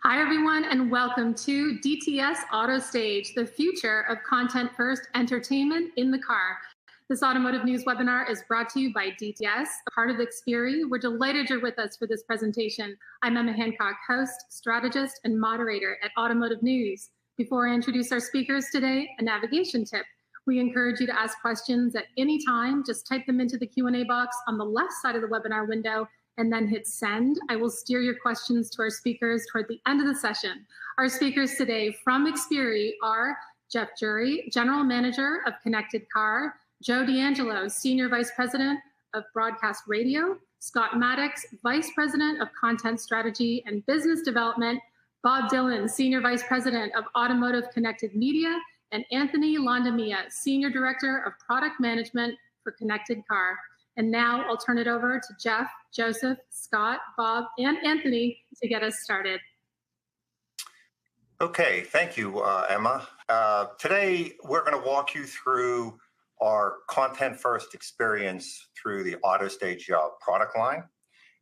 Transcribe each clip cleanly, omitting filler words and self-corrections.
Hi, everyone, and welcome to DTS Auto Stage, the future of content-first entertainment in the car. This automotive news webinar is brought to you by DTS, a part of Xperi. We're delighted you're with us for this presentation. I'm Emma Hancock, host, strategist, and moderator at Automotive News. Before I introduce our speakers today, a navigation tip. We encourage you to ask questions at any time. Just type them into the Q&A box on the left side of the webinar window and then hit send. I will steer your questions to our speakers toward the end of the session. Our speakers today from Xperi are Jeff Jury, General Manager of Connected Car, Joe D'Angelo, Senior Vice President of Broadcast Radio, Scott Maddox, Vice President of Content Strategy and Business Development, Bob Dillon, Senior Vice President of Automotive Connected Media, and Anthony Landamia, Senior Director of Product Management for Connected Car. And now I'll turn it over to Jeff, Joseph, Scott, Bob, and Anthony to get us started. Okay, thank you, Emma. Today, we're going to walk you through our content-first experience through the AutoStage product line.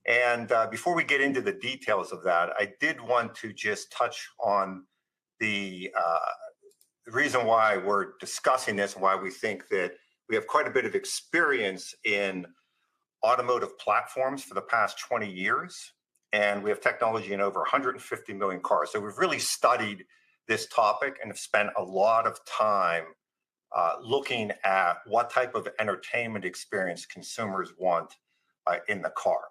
And before we get into the details of that, I did want to just touch on the reason why we're discussing this and why we think that we have quite a bit of experience in automotive platforms for the past 20 years, and we have technology in over 150 million cars. So we've really studied this topic and have spent a lot of time looking at what type of entertainment experience consumers want in the car.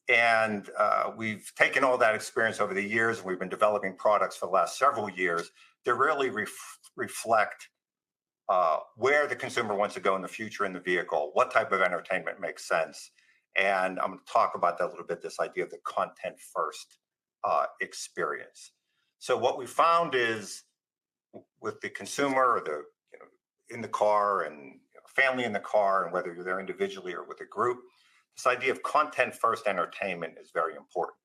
And we've taken all that experience over the years, and we've been developing products for the last several years that really reflect where the consumer wants to go in the future in the vehicle, what type of entertainment makes sense. And I'm going to talk about that a little bit, this idea of the content-first experience. So what we found is with the consumer or the in the car and family in the car, and whether you're there individually or with a group, this idea of content-first entertainment is very important.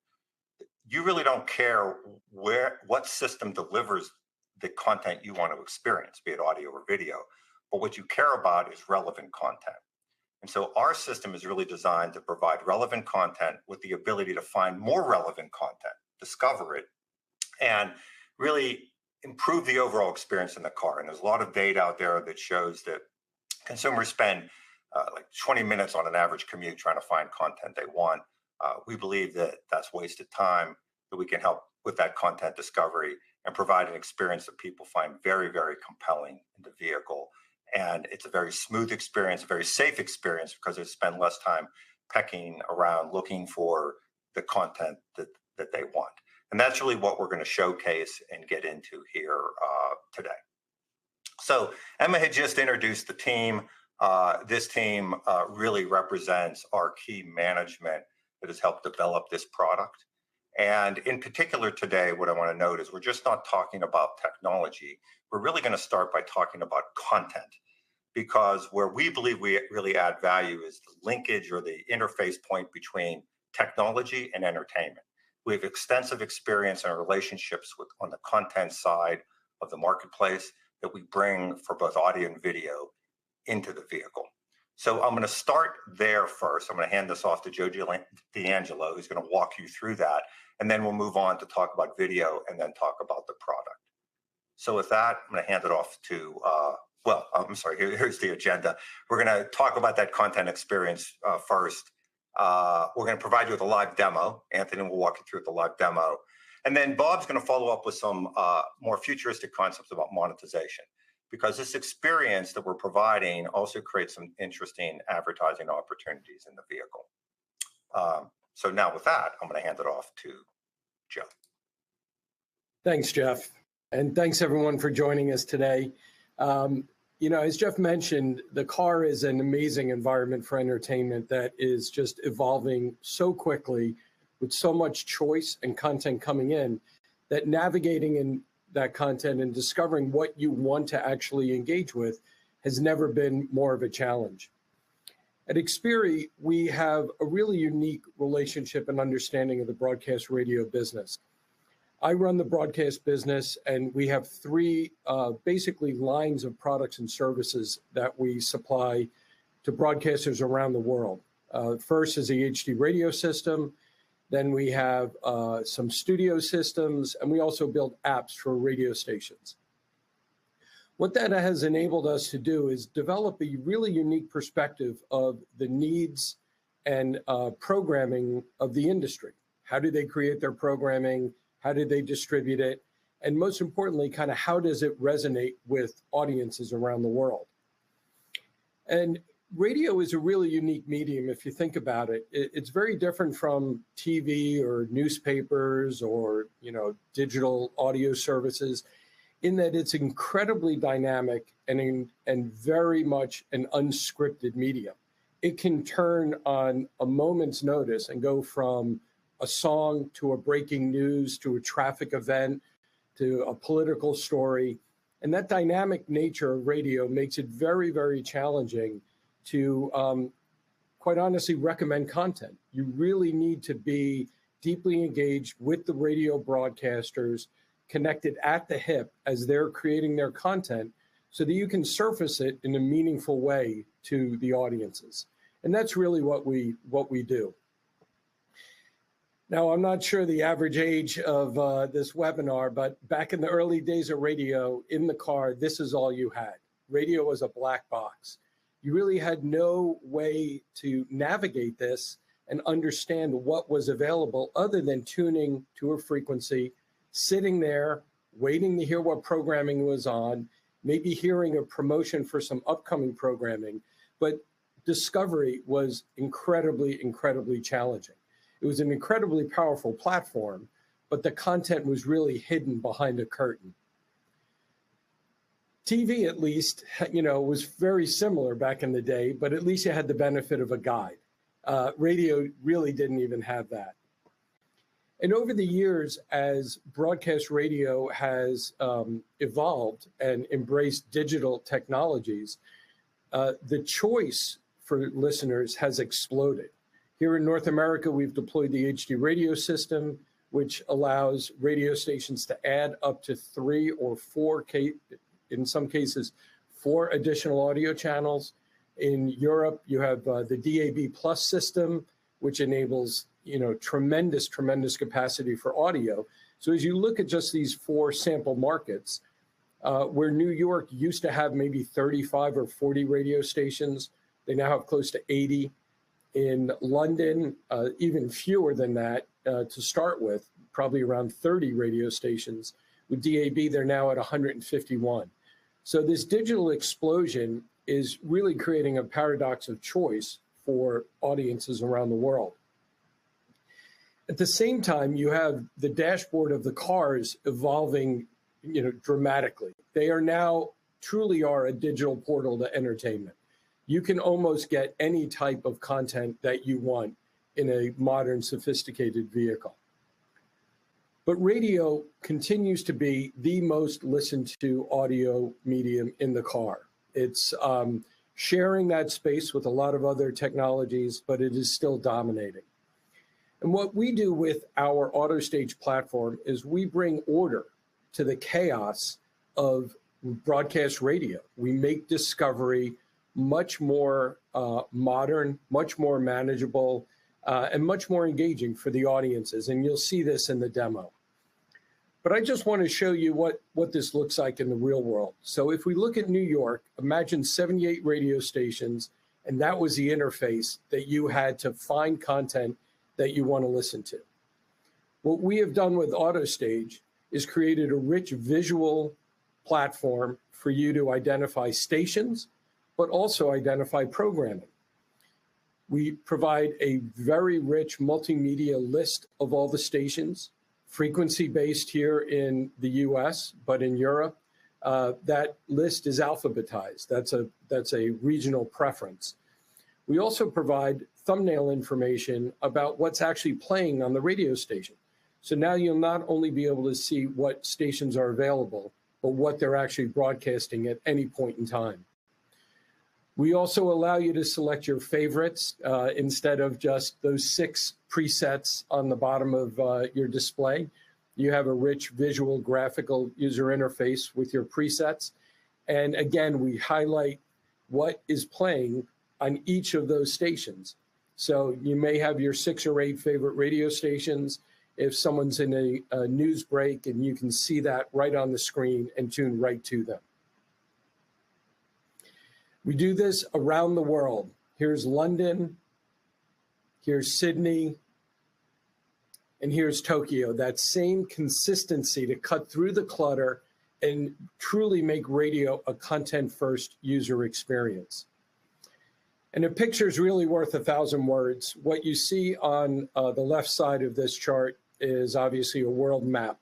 You really don't care what system delivers the content you want to experience, be it audio or video, but what you care about is relevant content. And so our system is really designed to provide relevant content with the ability to find more relevant content, discover it, and really improve the overall experience in the car. And there's a lot of data out there that shows that consumers spend like 20 minutes on an average commute trying to find content they want. We believe that that's wasted time, that we can help with that content discovery and provide an experience that people find very, very compelling in the vehicle. And it's a very smooth experience, a very safe experience, because they spend less time pecking around looking for the content that they want. And that's really what we're going to showcase and get into here today. So Emma had just introduced the team. This team really represents our key management that has helped develop this product. And in particular today, what I want to note is we're just not talking about technology. We're really going to start by talking about content, because where we believe we really add value is the linkage or the interface point between technology and entertainment. We have extensive experience and relationships on the content side of the marketplace that we bring for both audio and video into the vehicle. So I'm going to start there first. I'm going to hand this off to Joe D'Angelo, who's going to walk you through that. And then we'll move on to talk about video and then talk about the product. So with that, I'm going to hand it off to, here's the agenda. We're going to talk about that content experience first. We're going to provide you with a live demo. Anthony will walk you through the live demo. And then Bob's going to follow up with some more futuristic concepts about monetization, because this experience that we're providing also creates some interesting advertising opportunities in the vehicle. So now with that, I'm going to hand it off to Joe. Thanks, Jeff. And thanks, everyone, for joining us today. As Jeff mentioned, the car is an amazing environment for entertainment that is just evolving so quickly with so much choice and content coming in, that navigating in that content and discovering what you want to actually engage with has never been more of a challenge. At Xperi, we have a really unique relationship and understanding of the broadcast radio business. I run the broadcast business, and we have three basically lines of products and services that we supply to broadcasters around the world. First is the HD radio system. Then we have some studio systems, and we also build apps for radio stations. What that has enabled us to do is develop a really unique perspective of the needs and programming of the industry. How do they create their programming? How do they distribute it? And most importantly, kind of how does it resonate with audiences around the world? And radio is a really unique medium if you think about it. It's very different from TV or newspapers or digital audio services in that it's incredibly dynamic and very much an unscripted medium. It can turn on a moment's notice and go from a song to a breaking news to a traffic event to a political story. And that dynamic nature of radio makes it very, very challenging to, quite honestly, recommend content. You really need to be deeply engaged with the radio broadcasters, connected at the hip as they're creating their content so that you can surface it in a meaningful way to the audiences. And that's really what we do. Now, I'm not sure the average age of this webinar, but back in the early days of radio in the car, this is all you had. Radio was a black box. You really had no way to navigate this and understand what was available other than tuning to a frequency, sitting there, waiting to hear what programming was on, maybe hearing a promotion for some upcoming programming. But discovery was incredibly, incredibly challenging. It was an incredibly powerful platform, but the content was really hidden behind a curtain. TV, at least, was very similar back in the day, but at least you had the benefit of a guide. Radio really didn't even have that. And over the years, as broadcast radio has evolved and embraced digital technologies, the choice for listeners has exploded. Here in North America, we've deployed the HD radio system, which allows radio stations to add up to 3 or 4, in some cases, 4 additional audio channels. In Europe, you have the DAB Plus system, which enables tremendous capacity for audio. So as you look at just these 4 sample markets, where New York used to have maybe 35 or 40 radio stations, they now have close to 80. In London, even fewer than that to start with, probably around 30 radio stations. With DAB, they're now at 151. So this digital explosion is really creating a paradox of choice for audiences around the world. At the same time, you have the dashboard of the cars evolving, dramatically. They are now truly are a digital portal to entertainment. You can almost get any type of content that you want in a modern, sophisticated vehicle. But radio continues to be the most listened to audio medium in the car. It's sharing that space with a lot of other technologies, but it is still dominating. And what we do with our AutoStage platform is we bring order to the chaos of broadcast radio. We make discovery much more modern, much more manageable, and much more engaging for the audiences. And you'll see this in the demo. But I just want to show you what this looks like in the real world. So if we look at New York, imagine 78 radio stations, and that was the interface that you had to find content that you want to listen to. What we have done with AutoStage is created a rich visual platform for you to identify stations, but also identify programming. We provide a very rich multimedia list of all the stations, frequency-based here in the US, but in Europe, that list is alphabetized. That's a regional preference. We also provide thumbnail information about what's actually playing on the radio station. So now you'll not only be able to see what stations are available, but what they're actually broadcasting at any point in time. We also allow you to select your favorites instead of just those 6 presets on the bottom of your display. You have a rich visual graphical user interface with your presets. And again, we highlight what is playing on each of those stations. So you may have your 6 or 8 favorite radio stations. If someone's in a news break, and you can see that right on the screen and tune right to them. We do this around the world. Here's London, here's Sydney, and here's Tokyo. That same consistency to cut through the clutter and truly make radio a content-first user experience. And a picture is really worth 1,000 words. What you see on the left side of this chart is obviously a world map.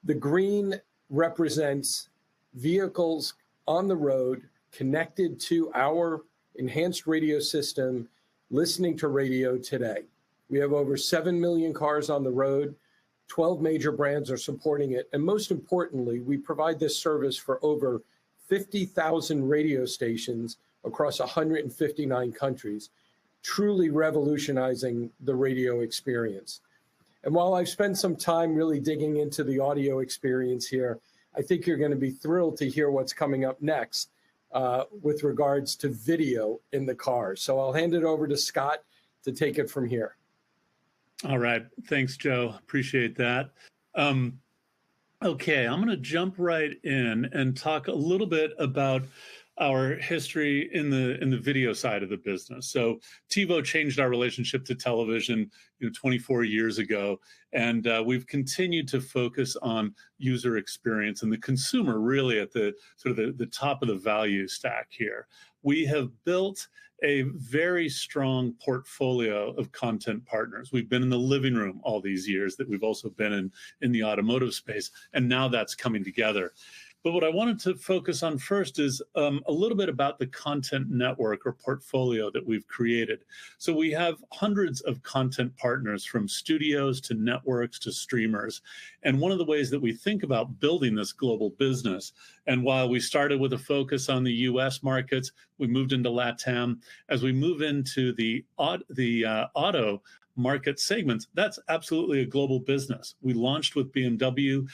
The green represents vehicles on the road connected to our enhanced radio system, listening to radio today. We have over 7 million cars on the road. 12 major brands are supporting it. And most importantly, we provide this service for over 50,000 radio stations across 159 countries, truly revolutionizing the radio experience. And while I've spent some time really digging into the audio experience here, I think you're going to be thrilled to hear what's coming up next with regards to video in the car. So I'll hand it over to Scott to take it from here. All right. Thanks, Joe. Appreciate that. Okay, I'm going to jump right in and talk a little bit about our history in the video side of the business. So TiVo changed our relationship to television 24 years ago, and we've continued to focus on user experience and the consumer really at the sort of the top of the value stack here. We have built a very strong portfolio of content partners. We've been in the living room all these years, that we've also been in the automotive space, and now that's coming together. But what I wanted to focus on first is a little bit about the content network or portfolio that we've created. So we have hundreds of content partners, from studios to networks to streamers. And one of the ways that we think about building this global business, and while we started with a focus on the US markets, we moved into LATAM. As we move into the auto market segments, that's absolutely a global business. We launched with BMW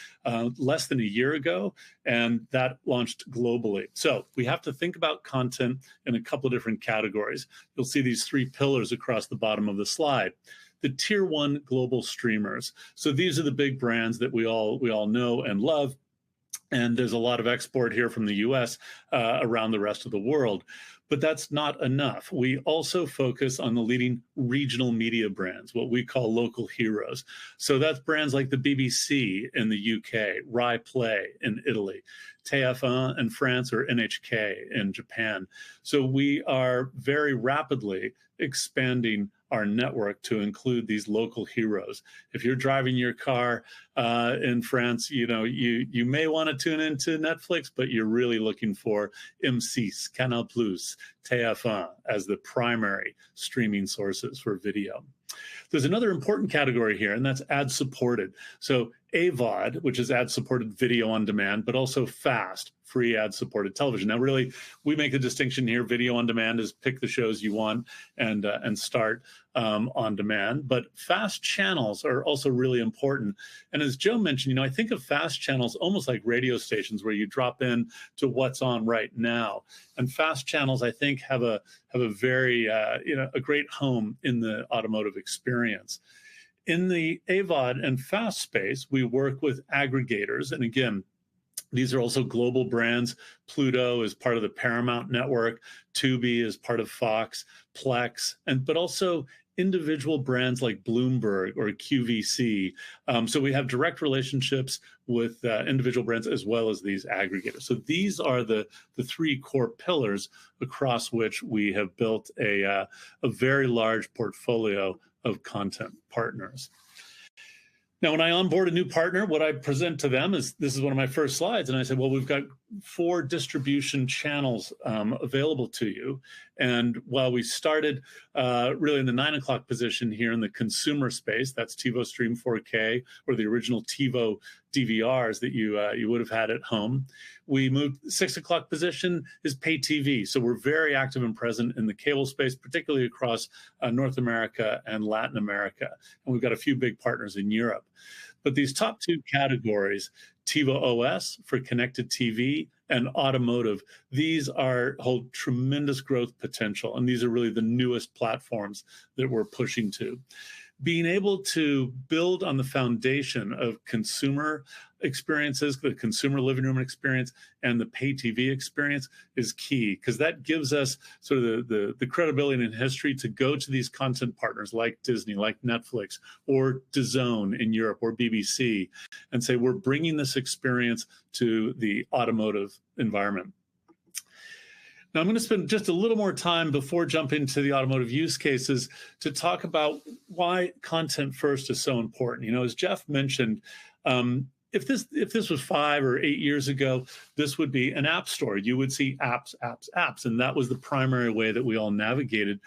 less than a year ago, and that launched globally. So we have to think about content in a couple of different categories. You'll see these 3 pillars across the bottom of the slide. The tier 1 global streamers. So these are the big brands that we all know and love. And there's a lot of export here from the US around the rest of the world. But that's not enough. We also focus on the leading regional media brands, what we call local heroes. So that's brands like the BBC in the UK, Rai Play in Italy, TF1 in France, or NHK in Japan. So we are very rapidly expanding our network to include these local heroes. If you're driving your car in France, you may want to tune into Netflix, but you're really looking for M6, Canal+, TF1 as the primary streaming sources for video. There's another important category here, and that's ad-supported. So AVOD, which is ad-supported video on demand, but also FAST, free ad-supported television. Now, really, we make the distinction here. Video on demand is pick the shows you want and start on demand. But FAST channels are also really important. And as Joe mentioned, I think of FAST channels almost like radio stations where you drop in to what's on right now. And FAST channels, I think, have a very a great home in the automotive experience. In the AVOD and FAST space, we work with aggregators. And again, these are also global brands. Pluto is part of the Paramount network. Tubi is part of Fox, Plex, but also individual brands like Bloomberg or QVC. So we have direct relationships with individual brands as well as these aggregators. So these are the 3 core pillars across which we have built a very large portfolio of content partners. Now, when I onboard a new partner, what I present to them is, this is one of my first slides, and I said, well, we've got 4 distribution channels available to you. And while we started really in the 9 o'clock position here in the consumer space, that's TiVo Stream 4K, or the original TiVo DVRs that you would have had at home. We moved 6 o'clock position is pay TV. So we're very active and present in the cable space, particularly across North America and Latin America. And we've got a few big partners in Europe. But these top 2 categories, TiVo OS for connected TV, and automotive. These hold tremendous growth potential, and these are really the newest platforms that we're pushing to. Being able to build on the foundation of consumer experiences, the consumer living room experience, and the pay TV experience is key, because that gives us sort of the credibility and history to go to these content partners like Disney, like Netflix, or DAZN in Europe, or BBC, and say, we're bringing this experience to the automotive environment. Now, I'm going to spend just a little more time before jumping to the automotive use cases to talk about why content first is so important. You know, as Jeff mentioned, if this was 5 or 8 years ago, this would be an app store. You would see apps, apps, apps, and that was the primary way that we all navigated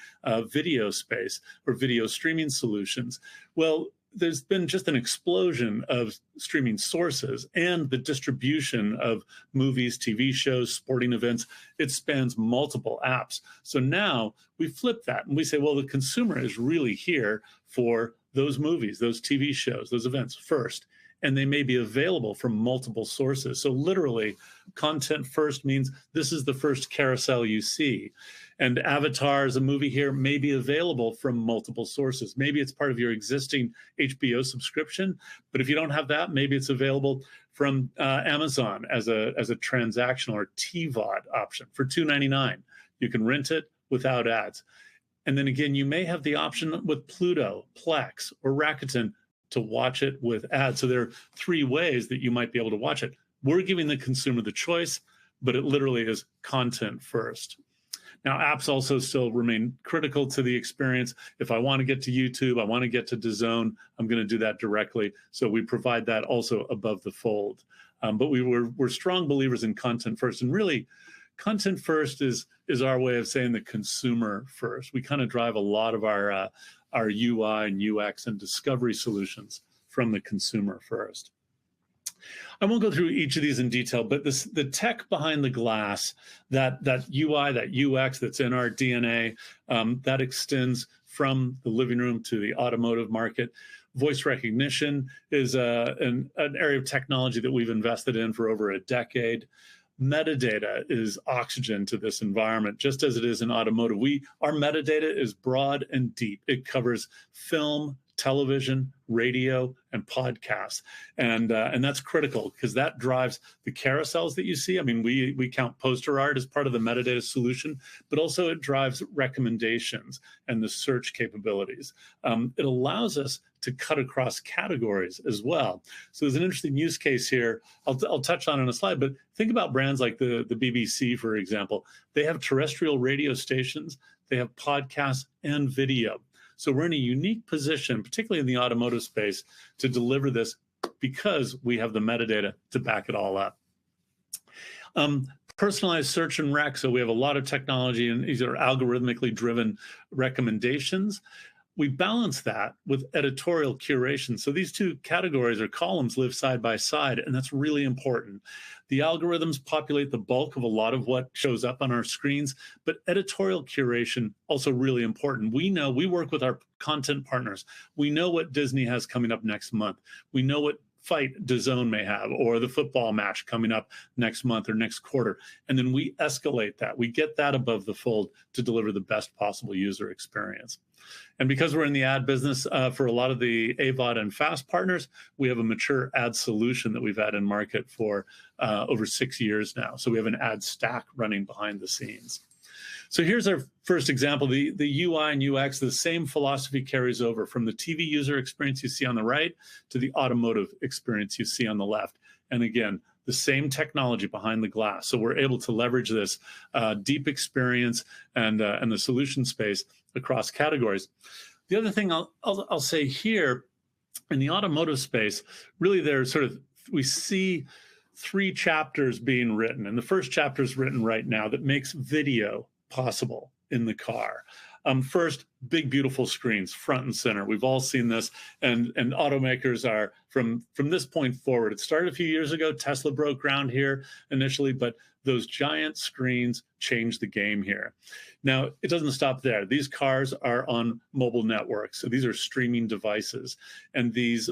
video space or video streaming solutions. Well, there's been just an explosion of streaming sources and the distribution of movies, TV shows, sporting events. It spans multiple apps. So now we flip that and we say, well, the consumer is really here for those movies, those TV shows, those events first, and they may be available from multiple sources. So literally, content first means this is the first carousel you see. And Avatar is a movie here may be available from multiple sources. Maybe it's part of your existing HBO subscription, but if you don't have that, maybe it's available from Amazon as a transactional or TVOD option for $2.99. You can rent it without ads. And then again, you may have the option with Pluto, Plex, or Rakuten to watch it with ads. So there are 3 ways that you might be able to watch it. We're giving the consumer the choice, but it literally is content first. Now, apps also still remain critical to the experience. If I want to get to YouTube, I want to get to DAZN, I'm going to do that directly. So we provide that also above the fold. But we're strong believers in content first. And really, content first is our way of saying the consumer first. We kind of drive a lot of our UI and UX and discovery solutions from the consumer first. I won't go through each of these in detail, but the tech behind the glass, that UI, that UX that's in our DNA, that extends from the living room to the automotive market. Voice recognition is an area of technology that we've invested in for over a decade. Metadata is oxygen to this environment, just as it is in automotive. Our metadata is broad and deep. It covers film, television, radio, and podcasts. And that's critical because that drives the carousels that you see. I mean, we count poster art as part of the metadata solution, but also it drives recommendations and the search capabilities. It allows us to cut across categories as well. So there's an interesting use case here. I'll touch on in a slide, but think about brands like the BBC, for example. They have terrestrial radio stations, they have podcasts and video. So we're in a unique position, particularly in the automotive space, to deliver this because we have the metadata to back it all up. Personalized search and rec. So we have a lot of technology, and these are algorithmically driven recommendations. We balance that with editorial curation. So these 2 categories or columns live side by side, and that's really important. The algorithms populate the bulk of a lot of what shows up on our screens, but editorial curation also really important. We work with our content partners. We know what Disney has coming up next month. We know what fight DAZN may have, or the football match coming up next month or next quarter. And then we escalate that. We get that above the fold to deliver the best possible user experience. And because we're in the ad business, for a lot of the AVOD and FAST partners, we have a mature ad solution that we've had in market for over 6 years now. So we have an ad stack running behind the scenes. So here's our first example. The UI and UX, the same philosophy carries over from the TV user experience you see on the right to the automotive experience you see on the left. And again, the same technology behind the glass. So we're able to leverage this deep experience and the solution space across categories. The other thing I'll say here in the automotive space, really we see 3 chapters being written. And the first chapter is written right now that makes video possible in the car. First, big, beautiful screens, front and center. We've all seen this, and automakers are from this point forward. It started a few years ago. Tesla broke ground here initially, but those giant screens changed the game here. Now, it doesn't stop there. These cars are on mobile networks. So these are streaming devices. And these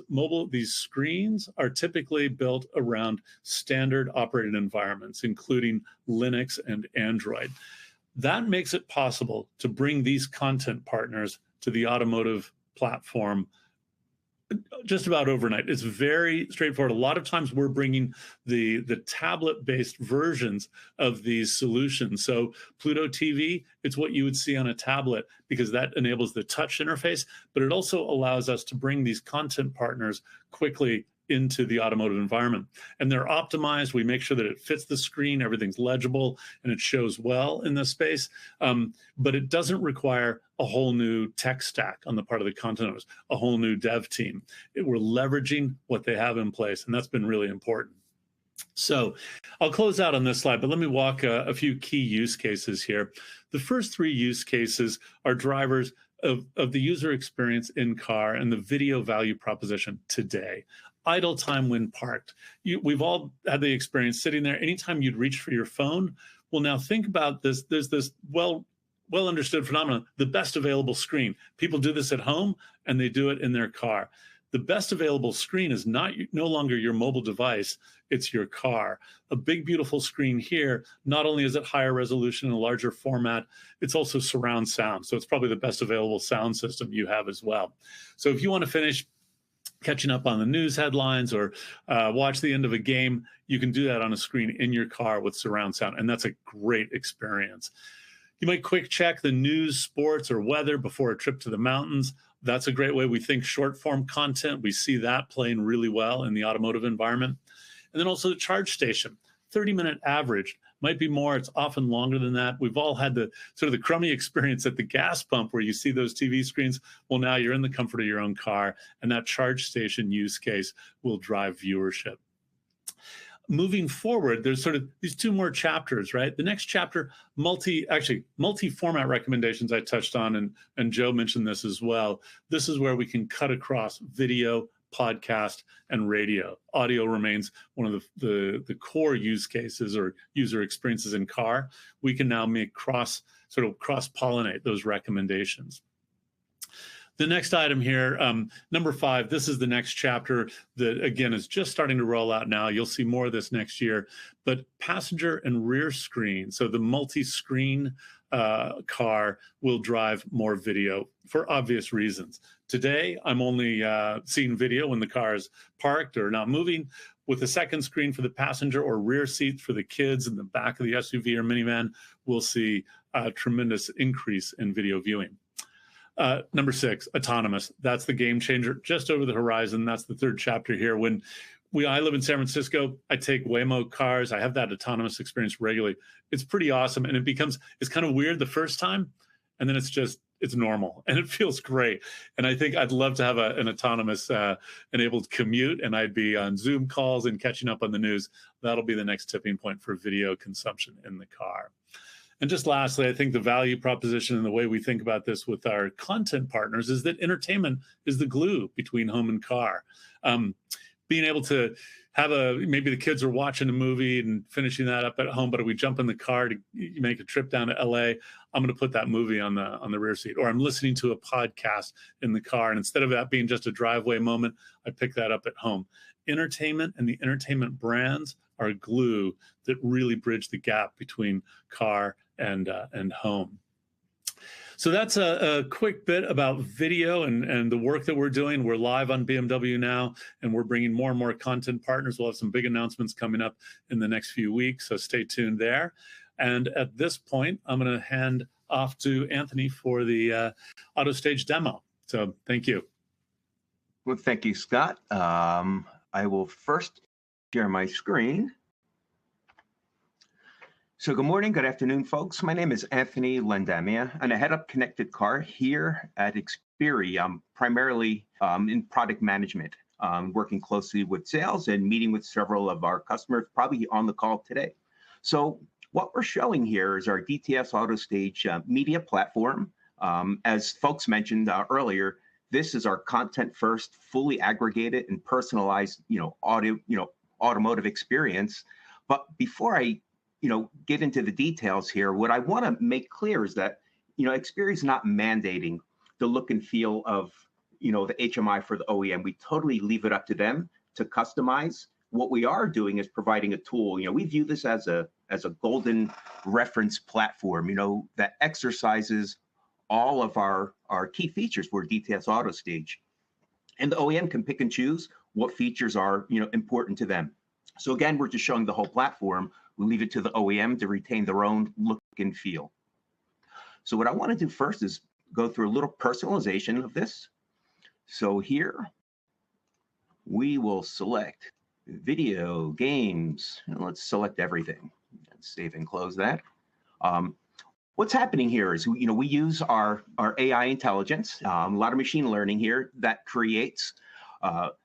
screens are typically built around standard operating environments, including Linux and Android. That makes it possible to bring these content partners to the automotive platform just about overnight. It's very straightforward. A lot of times we're bringing the tablet-based versions of these solutions. So Pluto TV, it's what you would see on a tablet because that enables the touch interface, but it also allows us to bring these content partners quickly into the automotive environment. And they're optimized. We make sure that it fits the screen, everything's legible, and it shows well in this space. But it doesn't require a whole new tech stack on the part of the content owners, a whole new dev team. We're leveraging what they have in place, and that's been really important. So I'll close out on this slide, but let me walk a few key use cases here. The first three use cases are drivers of the user experience in car and the video value proposition today. Idle time when parked. We've all had the experience sitting there. Anytime you'd reach for your phone, well, now think about this. There's this well understood phenomenon, the best available screen. People do this at home and they do it in their car. The best available screen is no longer your mobile device, it's your car. A big, beautiful screen here, not only is it higher resolution and a larger format, it's also surround sound. So it's probably the best available sound system you have as well. So if you want to finish catching up on the news headlines or watch the end of a game, you can do that on a screen in your car with surround sound, and that's a great experience. You might quick check the news, sports, or weather before a trip to the mountains. That's a great way. We think short form content, we see that playing really well in the automotive environment. And then also the charge station, 30-minute average. Might be more, it's often longer than that. We've all had the sort of the crummy experience at the gas pump where you see those TV screens. Well, now you're in the comfort of your own car, and that charge station use case will drive viewership. Moving forward, there's sort of these two more chapters, right? The next chapter, multi-format recommendations I touched on, and Joe mentioned this as well. This is where we can cut across video, podcast, and radio. Audio remains one of the core use cases or user experiences in car. We can now make cross-pollinate those recommendations. The next item here, number 5, this is the next chapter that, again, is just starting to roll out now. You'll see more of this next year. But passenger and rear screen, so the multi-screen car will drive more video for obvious reasons. Today, I'm only seeing video when the car is parked or not moving. With a second screen for the passenger or rear seats for the kids in the back of the SUV or minivan, we'll see a tremendous increase in video viewing. Number 6, autonomous. That's the game changer just over the horizon. That's the third chapter here. When I live in San Francisco, I take Waymo cars. I have that autonomous experience regularly. It's pretty awesome. And it's kind of weird the first time. And then it's normal and it feels great. And I think I'd love to have an autonomous enabled commute, and I'd be on Zoom calls and catching up on the news. That'll be the next tipping point for video consumption in the car. And just lastly, I think the value proposition and the way we think about this with our content partners is that entertainment is the glue between home and car. Being able to have maybe the kids are watching a movie and finishing that up at home, but if we jump in the car to make a trip down to LA, I'm going to put that movie on the rear seat, or I'm listening to a podcast in the car. And instead of that being just a driveway moment, I pick that up at home. Entertainment and the entertainment brands are glue that really bridge the gap between car and home. So that's a quick bit about video and the work that we're doing. We're live on BMW now, and we're bringing more and more content partners. We'll have some big announcements coming up in the next few weeks, so stay tuned there. And at this point, I'm going to hand off to Anthony for the AutoStage demo. So thank you. Well, thank you, Scott. I will first share my screen. So good morning, good afternoon, folks. My name is Anthony Landamia, and I head up Connected Car here at Xperi. I'm primarily in product management, working closely with sales and meeting with several of our customers, probably on the call today. So what we're showing here is our DTS AutoStage media platform. As folks mentioned earlier, This is our content first, fully aggregated and personalized, automotive experience. But before I, get into the details here, what I want to make clear is that, Xperi is not mandating the look and feel of, the HMI for the OEM. We totally leave it up to them to customize. What we are doing is providing a tool. We view this as a golden reference platform, that exercises all of our key features for DTS AutoStage. And the OEM can pick and choose what features are, important to them. So again, we're just showing the whole platform. We leave it to the OEM to retain their own look and feel. So what I want to do first is go through a little personalization of this. So here, we will select video, games, and let's select everything. Save and close that. What's happening here is, we use our AI intelligence, a lot of machine learning here that creates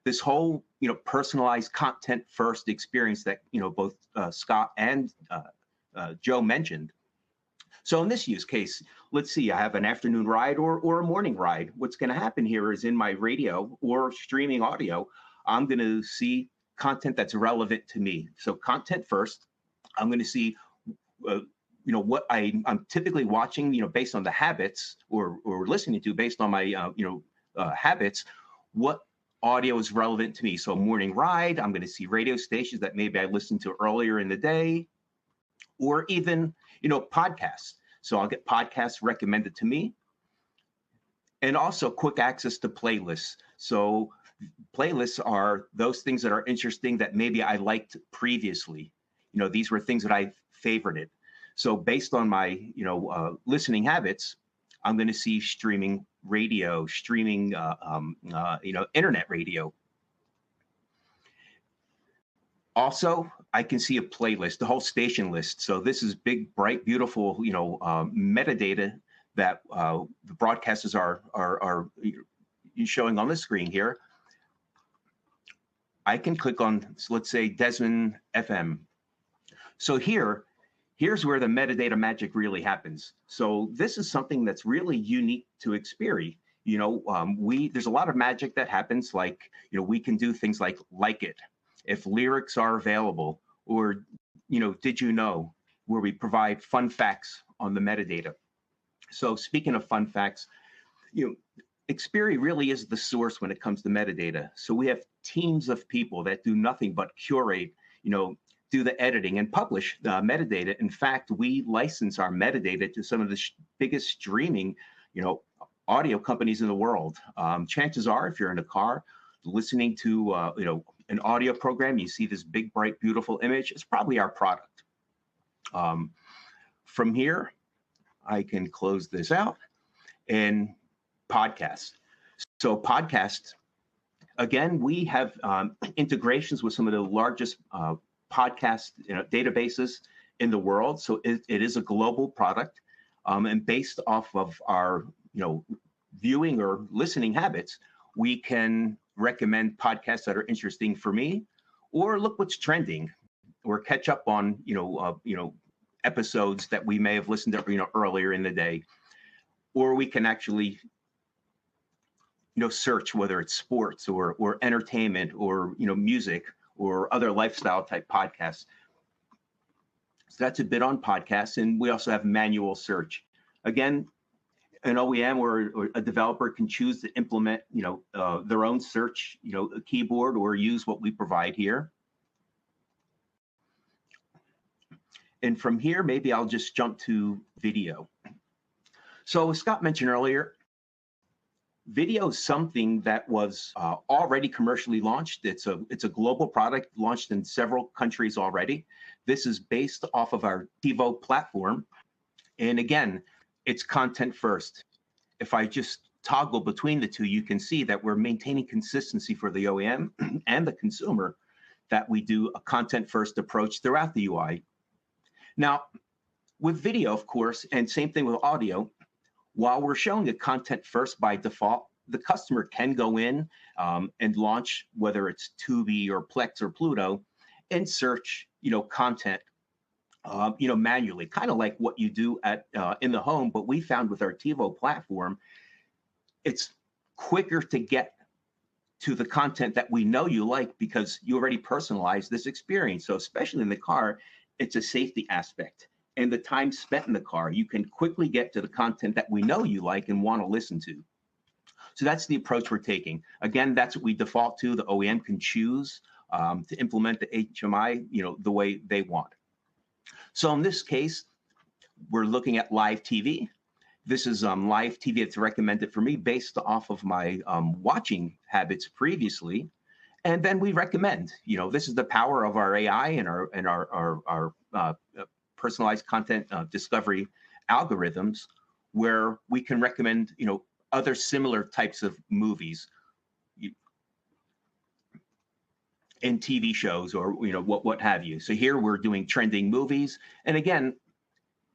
this whole, personalized content first experience that, both Scott and Joe mentioned. So in this use case, let's see, I have an afternoon ride or a morning ride. What's going to happen here is in my radio or streaming audio, I'm going to see content that's relevant to me. So content first, I'm going to see, what I'm typically watching, based on the habits or listening to based on my, habits, what audio is relevant to me. So morning ride, I'm going to see radio stations that maybe I listened to earlier in the day, or even, podcasts. So I'll get podcasts recommended to me, and also quick access to playlists. So playlists are those things that are interesting that maybe I liked previously. These were things that I favorited. So based on my, listening habits, I'm going to see streaming radio, streaming, internet radio. Also, I can see a playlist, the whole station list. So this is big, bright, beautiful, metadata that the broadcasters are showing on the screen here. I can click on, let's say, Desmond FM. So here's where the metadata magic really happens. So this is something that's really unique to Xperi. There's a lot of magic that happens, like, we can do things like it, if lyrics are available, or, did you know, where we provide fun facts on the metadata. So speaking of fun facts, Xperi really is the source when it comes to metadata. So we have teams of people that do nothing but curate, do the editing and publish the metadata. In fact, we license our metadata to some of the biggest streaming, audio companies in the world. Chances are, if you're in a car listening to, an audio program, you see this big, bright, beautiful image, it's probably our product. From here, I can close this out and podcast. So podcast, again, we have integrations with some of the largest podcast databases in the world. So it is a global product, and based off of our viewing or listening habits, we can recommend podcasts that are interesting for me, or look what's trending, or catch up on episodes that we may have listened to earlier in the day, or we can actually search whether it's sports or entertainment or music or other lifestyle type podcasts. So that's a bit on podcasts. And we also have manual search. Again, an OEM or a developer can choose to implement, their own search, keyboard, or use what we provide here. And from here, maybe I'll just jump to video. So as Scott mentioned earlier, video is something that was already commercially launched. It's a global product launched in several countries already. This is based off of our TiVo platform. And again, it's content first. If I just toggle between the two, you can see that we're maintaining consistency for the OEM and the consumer, that we do a content first approach throughout the UI. Now, with video, of course, and same thing with audio, while we're showing a content first by default, the customer can go in and launch, whether it's Tubi or Plex or Pluto, and search, content, manually, kind of like what you do at in the home. But we found with our TiVo platform, it's quicker to get to the content that we know you like because you already personalized this experience. So especially in the car, it's a safety aspect. And the time spent in the car, you can quickly get to the content that we know you like and want to listen to. So that's the approach we're taking. Again, that's what we default to. The OEM can choose to implement the HMI, the way they want. So in this case, we're looking at live TV. This is live TV that's recommended for me based off of my watching habits previously. And then we recommend, this is the power of our AI and our personalized content discovery algorithms, where we can recommend, other similar types of movies in TV shows or, what have you. So here we're doing trending movies. And again,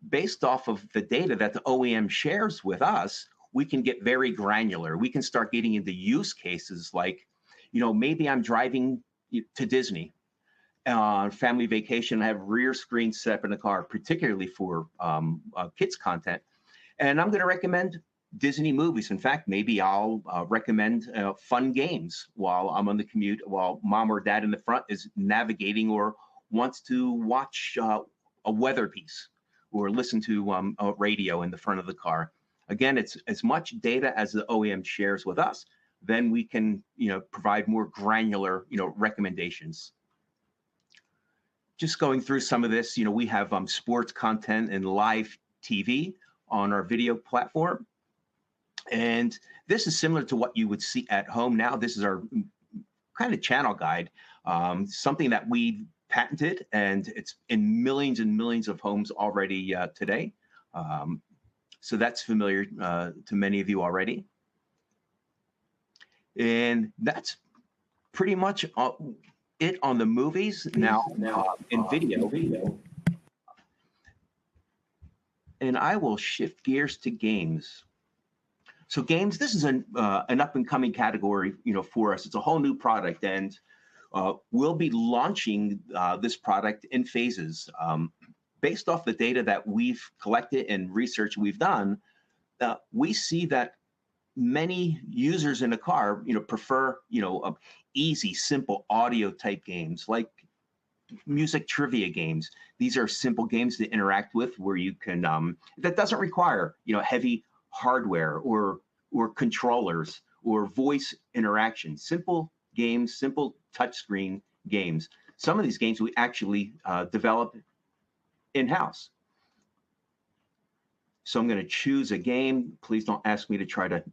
based off of the data that the OEM shares with us, we can get very granular. We can start getting into use cases like, maybe I'm driving to Disney on family vacation. I have rear screen set up in the car, particularly for kids content. And I'm going to recommend Disney movies. In fact, maybe I'll recommend fun games while I'm on the commute, while mom or dad in the front is navigating or wants to watch a weather piece or listen to a radio in the front of the car. Again, it's as much data as the OEM shares with us, then we can provide more granular recommendations. Just going through some of this, we have sports content and live TV on our video platform. And this is similar to what you would see at home now. This is our kind of channel guide, something that we patented, and it's in millions and millions of homes already today. So that's familiar to many of you already. And that's pretty much it on the movies. Now in video. And I will shift gears to games. So games, this is an up and coming category, for us. It's a whole new product, and we'll be launching this product in phases. Based off the data that we've collected and research we've done, we see that many users in a car, prefer, easy, simple audio type games like music trivia games. These are simple games to interact with where you can, that doesn't require, heavy hardware or controllers or voice interaction. Simple games, simple touchscreen games. Some of these games we actually develop in-house. So I'm going to choose a game. Please don't ask me to try to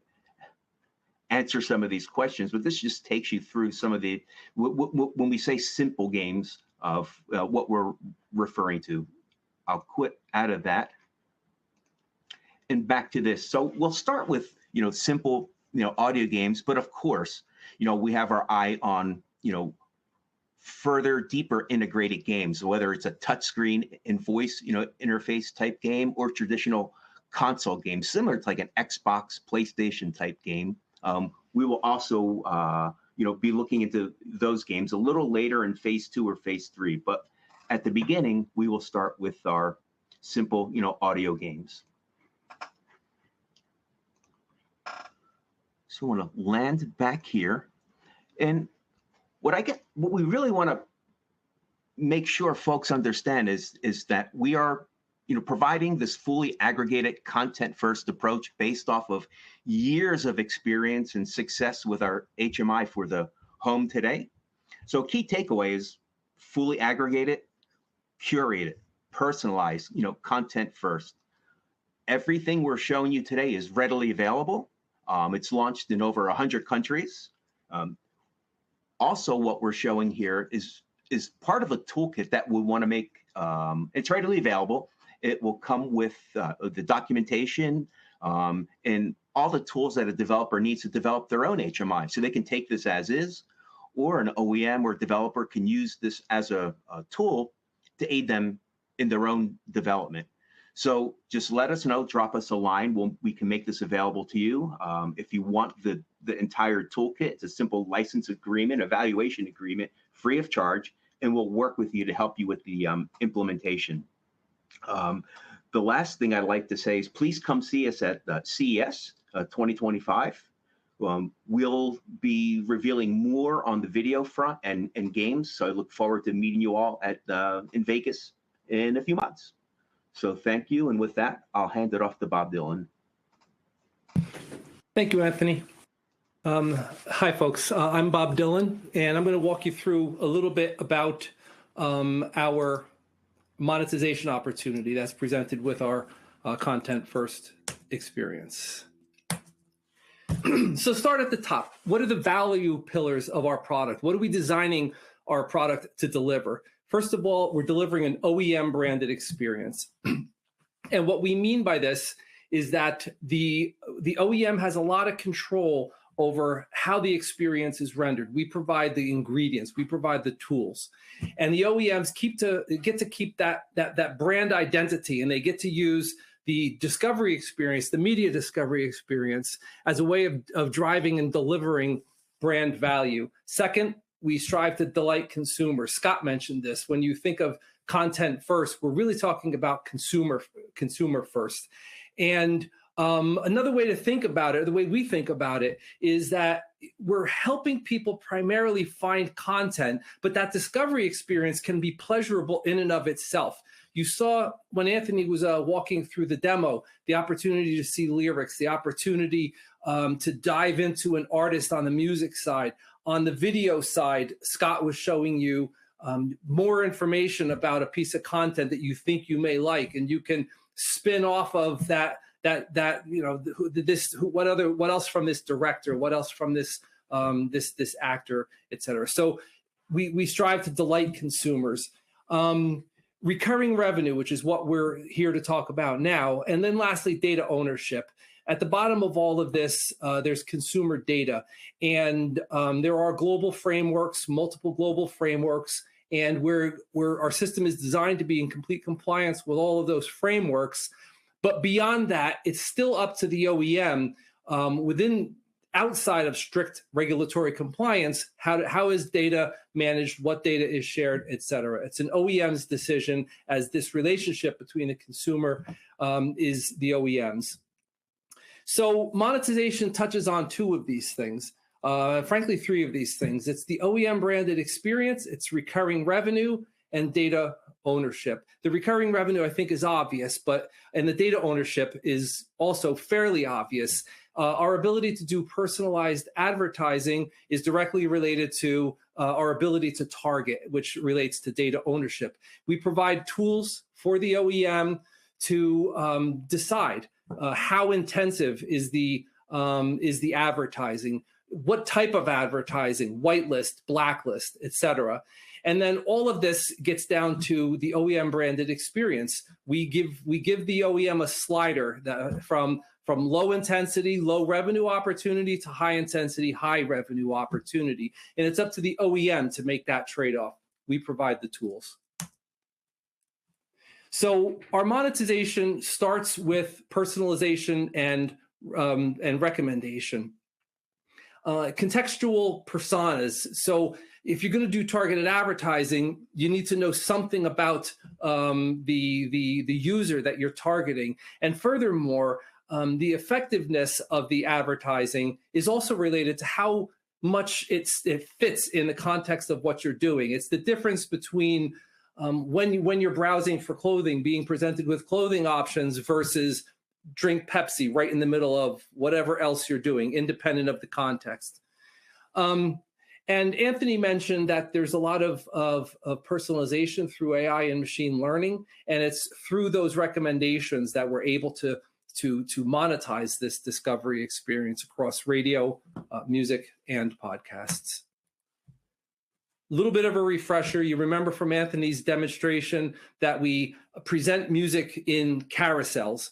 answer some of these questions, but this just takes you through some of the, when we say simple games of what we're referring to. I'll quit out of that and back to this. So we'll start with, simple, audio games, but of course, we have our eye on, further, deeper integrated games, whether it's a touchscreen and voice, interface type game or traditional console game, similar to like an Xbox, PlayStation type game. We will also, be looking into those games a little later in phase 2 or phase 3. But at the beginning, we will start with our simple, audio games. So I want to land back here. And what we really want to make sure folks understand is that we are, providing this fully aggregated content-first approach based off of years of experience and success with our HMI for the home today. So key takeaway is fully aggregated, curated, personalized, content first. Everything we're showing you today is readily available. It's launched in over 100 countries. Also, what we're showing here is part of a toolkit that we want to make. It's readily available. It will come with the documentation and all the tools that a developer needs to develop their own HMI. So they can take this as is, or an OEM or developer can use this as a tool to aid them in their own development. So just let us know, drop us a line. We can make this available to you. If you want the entire toolkit, it's a simple license agreement, evaluation agreement, free of charge, and we'll work with you to help you with the implementation. The last thing I'd like to say is please come see us at CES 2025. We'll be revealing more on the video front and games. So I look forward to meeting you all at in Vegas in a few months. So thank you. And with that, I'll hand it off to Bob Dylan. Thank you, Anthony. Hi, folks. I'm Bob Dylan, and I'm going to walk you through a little bit about our monetization opportunity that's presented with our content first experience. So start at the top. What are the value pillars of our product? What are we designing our product to deliver? First of all, we're delivering an OEM branded experience. And what we mean by this is that the OEM has a lot of control over how the experience is rendered. We provide the ingredients, we provide the tools, and the OEMs get to keep that brand identity, and they get to use the discovery experience, the media discovery experience, as a way of driving and delivering brand value. Second, we strive to delight consumers. Scott mentioned this. When you think of content first, we're really talking about consumer first. And another way to think about it, or the way we think about it, is that we're helping people primarily find content, but that discovery experience can be pleasurable in and of itself. You saw when Anthony was walking through the demo, the opportunity to see lyrics, the opportunity to dive into an artist on the music side. On the video side, Scott was showing you more information about a piece of content that you think you may like, and you can spin off of that what else from this director, what else from this this actor, etc. So we strive to delight consumers. Recurring revenue, which is what we're here to talk about now, and then lastly, data ownership. At the bottom of all of this, there's consumer data, and there are global frameworks, multiple global frameworks, and where our system is designed to be in complete compliance with all of those frameworks. But beyond that, it's still up to the OEM outside of strict regulatory compliance. How is data managed? What data is shared, et cetera? It's an OEM's decision, as this relationship between the consumer is the OEM's. So monetization touches on two of these things. Frankly, three of these things. It's the OEM branded experience, it's recurring revenue, and data ownership. The recurring revenue, I think, is obvious, and the data ownership is also fairly obvious. Our ability to do personalized advertising is directly related to our ability to target, which relates to data ownership. We provide tools for the OEM to decide how intensive is the advertising, what type of advertising, whitelist, blacklist, et cetera. And then all of this gets down to the OEM branded experience. We give the OEM a slider from low intensity, low revenue opportunity to high intensity, high revenue opportunity. And it's up to the OEM to make that trade-off. We provide the tools. So our monetization starts with personalization and recommendation. Contextual personas. So if you're going to do targeted advertising, you need to know something about the user that you're targeting. And furthermore, the effectiveness of the advertising is also related to how much it fits in the context of what you're doing. It's the difference between when you're browsing for clothing, being presented with clothing options versus drink Pepsi right in the middle of whatever else you're doing, independent of the context. And Anthony mentioned that there's a lot of personalization through AI and machine learning, and it's through those recommendations that we're able to monetize this discovery experience across radio, music, and podcasts. A little bit of a refresher. You remember from Anthony's demonstration that we present music in carousels.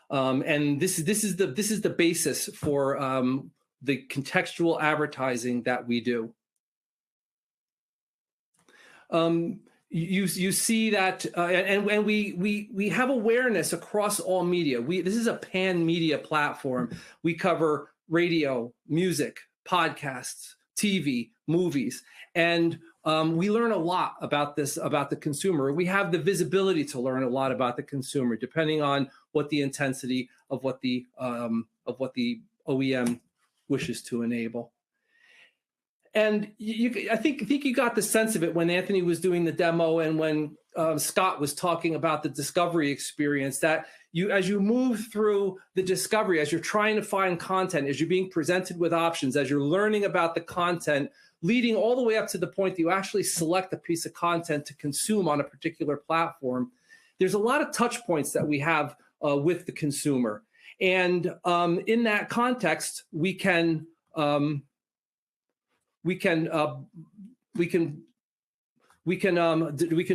And this is the basis for the contextual advertising that we do. You see that, and we have awareness across all media. This is a pan media platform. We cover radio, music, podcasts, TV, movies, and we learn a lot about the consumer. We have the visibility to learn a lot about the consumer, depending on what the intensity of what the OEM wishes to enable. And I think you got the sense of it when Anthony was doing the demo and when Scott was talking about the discovery experience, that as you move through the discovery, as you're trying to find content, as you're being presented with options, as you're learning about the content, leading all the way up to the point that you actually select a piece of content to consume on a particular platform, there's a lot of touch points that we have with the consumer. And in that context, we can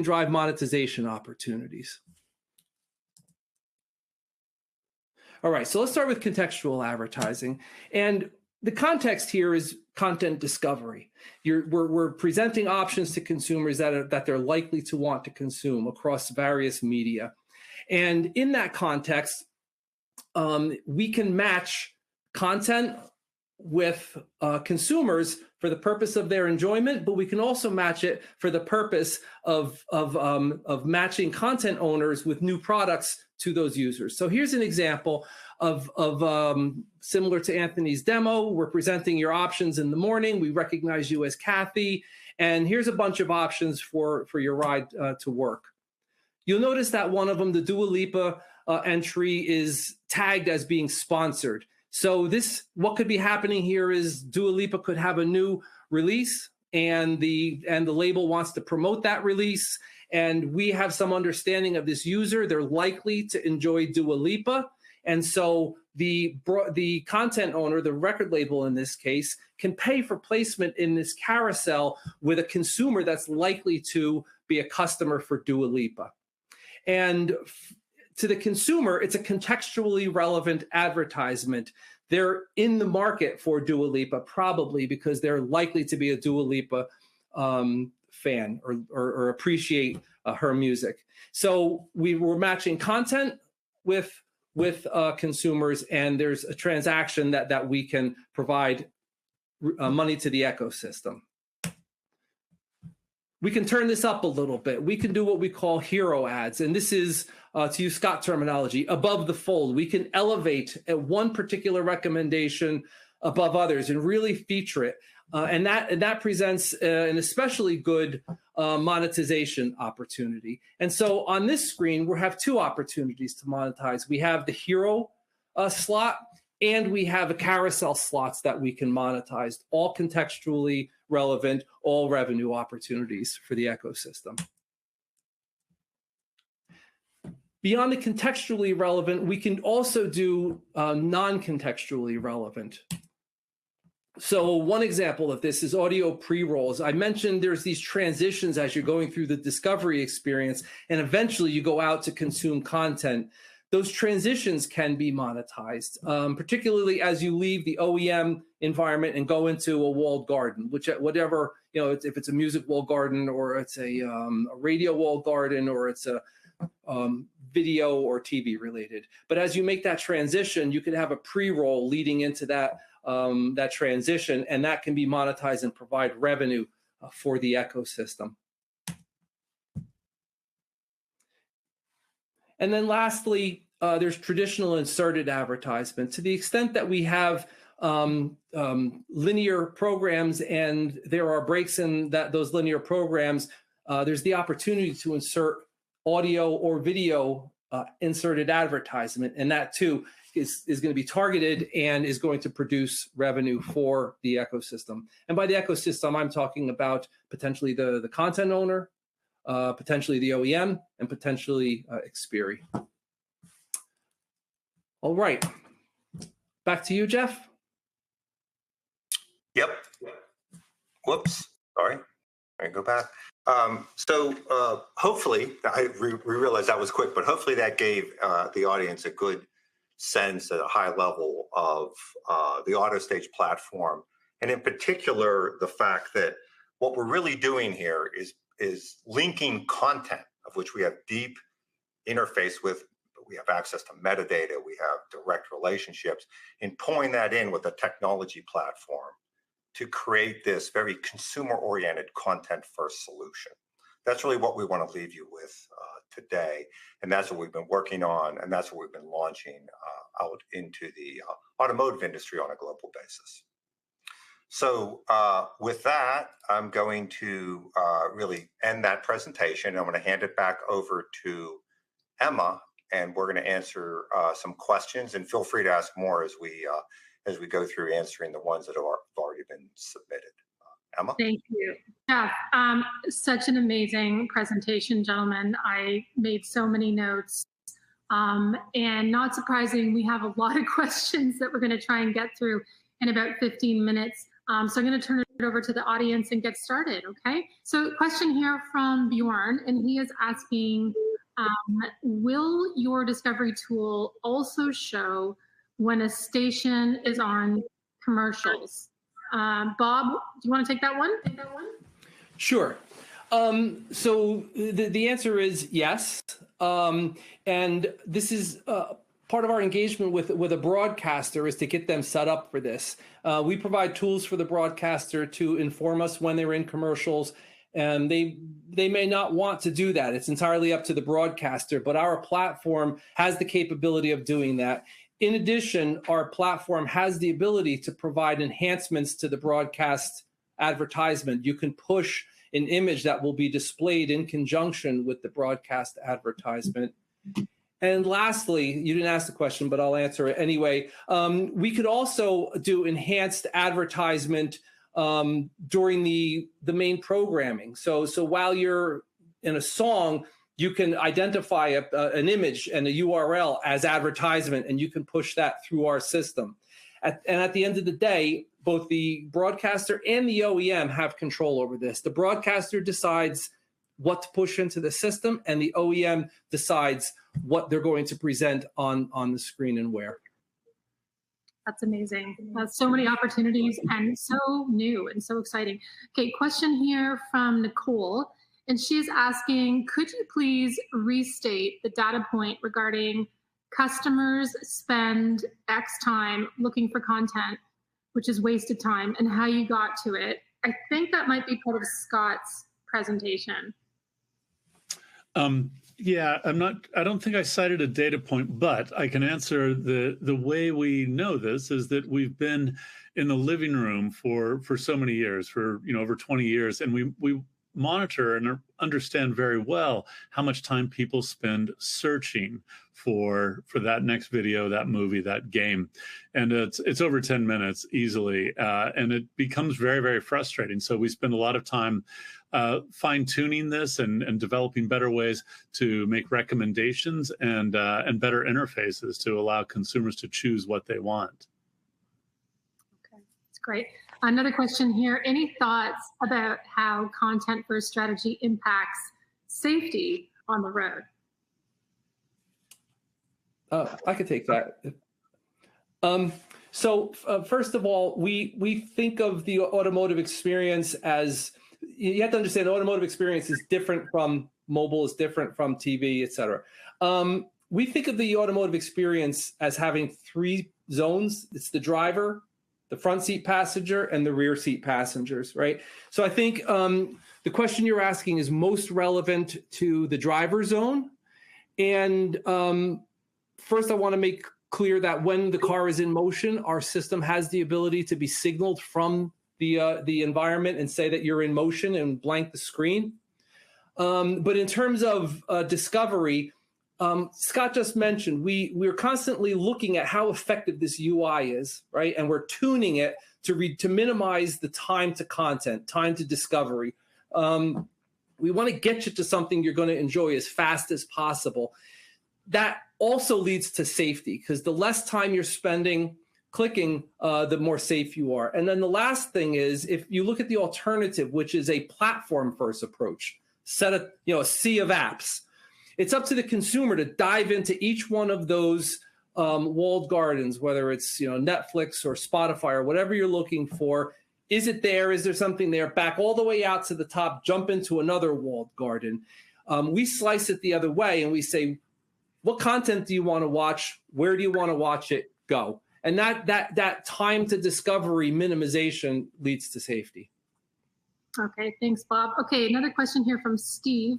drive monetization opportunities. All right, so let's start with contextual advertising. And the context here is content discovery. We're presenting options to consumers that they're likely to want to consume across various media. And in that context, we can match content with consumers for the purpose of their enjoyment, but we can also match it for the purpose of matching content owners with new products to those users. So here's an example of similar to Anthony's demo. We're presenting your options in the morning. We recognize you as Kathy, and here's a bunch of options for your ride to work. You'll notice that one of them, the Dua Lipa entry, is tagged as being sponsored. So what could be happening here is Dua Lipa could have a new release, and the label wants to promote that release, and we have some understanding of this user. They're likely to enjoy Dua Lipa, and so the content owner, the record label in this case, can pay for placement in this carousel with a consumer that's likely to be a customer for Dua Lipa. And to the consumer, it's a contextually relevant advertisement. They're in the market for Dua Lipa, probably because they're likely to be a Dua Lipa fan or appreciate her music. So we were matching content with consumers, and there's a transaction that we can provide money to the ecosystem. We can turn this up a little bit. We can do what we call hero ads. And this is, to use Scott terminology, above the fold. We can elevate one particular recommendation above others and really feature it. And that presents an especially good monetization opportunity. And so on this screen, we have two opportunities to monetize. We have the hero slot, and we have a carousel slots that we can monetize, all contextually relevant, all revenue opportunities for the ecosystem. Beyond the contextually relevant, we can also do non-contextually relevant. So one example of this is audio pre-rolls. I mentioned there's these transitions as you're going through the discovery experience, and eventually you go out to consume content. Those transitions can be monetized, particularly as you leave the OEM environment and go into a walled garden, whatever, if it's a music walled garden, or it's a radio walled garden, or it's a video or TV related. But as you make that transition, you can have a pre-roll leading into that transition, and that can be monetized and provide revenue for the ecosystem. And then lastly, there's traditional inserted advertisement. To the extent that we have linear programs and there are breaks in those linear programs, there's the opportunity to insert audio or video inserted advertisement, and that too is going to be targeted and is going to produce revenue for the ecosystem. And by the ecosystem, I'm talking about potentially the content owner, potentially the OEM, and potentially Xperi. All right, back to you, Jeff. Yep. Whoops, sorry. I go back. So hopefully, we realized that was quick, but hopefully that gave the audience a good sense at a high level of the AutoStage platform, and in particular, the fact that what we're really doing here is linking content, of which we have deep interface with. We have access to metadata, we have direct relationships, and pulling that in with a technology platform to create this very consumer-oriented content-first solution. That's really what we want to leave you with today. And that's what we've been working on. And that's what we've been launching out into the automotive industry on a global basis. So with that, I'm going to really end that presentation. I'm going to hand it back over to Emma, and we're going to answer some questions. And feel free to ask more as we go through answering the ones that have already been submitted. Emma? Thank you. Jeff, such an amazing presentation, gentlemen. I made so many notes. And not surprising, we have a lot of questions that we're going to try and get through in about 15 minutes. So I'm going to turn it over to the audience and get started, okay? So question here from Bjorn, and he is asking, will your discovery tool also show when a station is on commercials? Bob, do you want to take that one? Sure. So the answer is yes. And this is part of our engagement with a broadcaster is to get them set up for this. We provide tools for the broadcaster to inform us when they're in commercials, and they may not want to do that. It's entirely up to the broadcaster, but our platform has the capability of doing that. In addition, our platform has the ability to provide enhancements to the broadcast advertisement. You can push an image that will be displayed in conjunction with the broadcast advertisement. And lastly, you didn't ask the question, but I'll answer it anyway. We could also do enhanced advertisement during the main programming. So while you're in a song, you can identify an image and a URL as advertisement, and you can push that through our system. And at the end of the day, both the broadcaster and the OEM have control over this. The broadcaster decides what to push into the system, and the OEM decides what they're going to present on the screen and where. That's amazing. That's so many opportunities and so new and so exciting. Okay, question here from Nicole. And she's asking, could you please restate the data point regarding customers spend X time looking for content, which is wasted time, and how you got to it? I think that might be part of Scott's presentation. Yeah, I don't think I cited a data point, but I can answer the way we know this is that we've been in the living room for so many years, for over 20 years, and we monitor and understand very well how much time people spend searching for that next video, that movie, that game. And it's over 10 minutes easily. And it becomes very, very frustrating. So we spend a lot of time fine-tuning this and developing better ways to make recommendations and better interfaces to allow consumers to choose what they want. Okay, that's great. Another question here. Any thoughts about how content-first strategy impacts safety on the road? I could take that. So first of all, we think of the automotive experience as, you have to understand, the automotive experience is different from mobile, is different from TV, et cetera. We think of the automotive experience as having three zones. It's the driver, the front seat passenger, and the rear seat passengers, right? So I think the question you're asking is most relevant to the driver zone. And first, I want to make clear that when the car is in motion, our system has the ability to be signaled from the environment and say that you're in motion and blank the screen. But in terms of discovery, Scott just mentioned, we're constantly looking at how effective this UI is, right? And we're tuning it to minimize the time to content, time to discovery. We want to get you to something you're going to enjoy as fast as possible. That also leads to safety, because the less time you're spending clicking, the more safe you are. And then the last thing is, if you look at the alternative, which is a platform-first approach, a sea of apps, it's up to the consumer to dive into each one of those walled gardens, whether it's Netflix or Spotify or whatever you're looking for. Is it there? Is there something there? Back all the way out to the top, jump into another walled garden. We slice it the other way and we say, what content do you want to watch? Where do you want to watch it? Go. And that time to discovery minimization leads to safety. Okay, thanks, Bob. Okay, another question here from Steve.